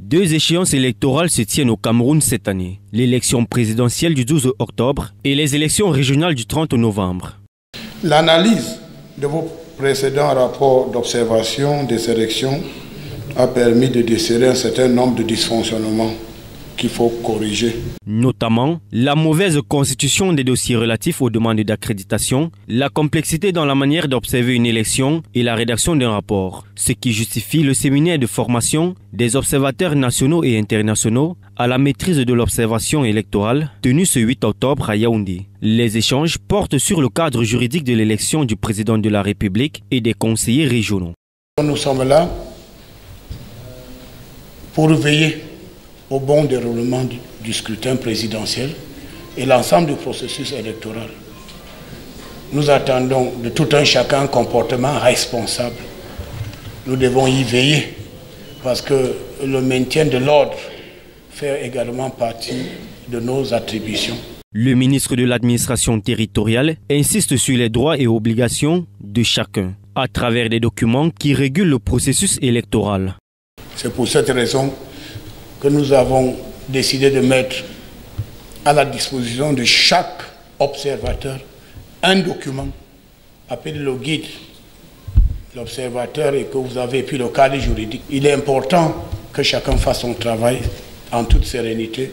Deux échéances électorales se tiennent au Cameroun cette année. L'élection présidentielle du 12 octobre et les élections régionales du 30 novembre. L'analyse de vos précédents rapports d'observation des élections a permis de déceler un certain nombre de dysfonctionnements qu'il faut corriger. Notamment, la mauvaise constitution des dossiers relatifs aux demandes d'accréditation, la complexité dans la manière d'observer une élection et la rédaction d'un rapport, ce qui justifie le séminaire de formation des observateurs nationaux et internationaux à la maîtrise de l'observation électorale tenu ce 8 octobre à Yaoundé. Les échanges portent sur le cadre juridique de l'élection du président de la République et des conseillers régionaux. Nous sommes là pour veiller au bon déroulement du scrutin présidentiel et l'ensemble du processus électoral. Nous attendons de tout un chacun un comportement responsable. Nous devons y veiller parce que le maintien de l'ordre fait également partie de nos attributions. Le ministre de l'administration territoriale insiste sur les droits et obligations de chacun à travers des documents qui régulent le processus électoral. C'est pour cette raison que nous avons décidé de mettre à la disposition de chaque observateur un document appelé le guide de l'observateur et que vous avez puis le cadre juridique. Il est important que chacun fasse son travail en toute sérénité,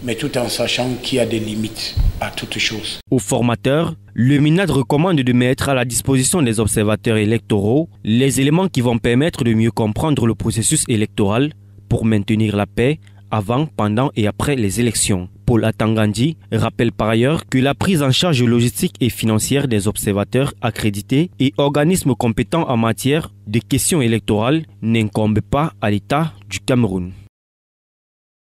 mais tout en sachant qu'il y a des limites à toute chose. Aux formateurs, le MINAD recommande de mettre à la disposition des observateurs électoraux les éléments qui vont permettre de mieux comprendre le processus électoral pour maintenir la paix avant, pendant et après les élections. Paul Atangandi rappelle par ailleurs que la prise en charge logistique et financière des observateurs accrédités et organismes compétents en matière de questions électorales n'incombe pas à l'État du Cameroun.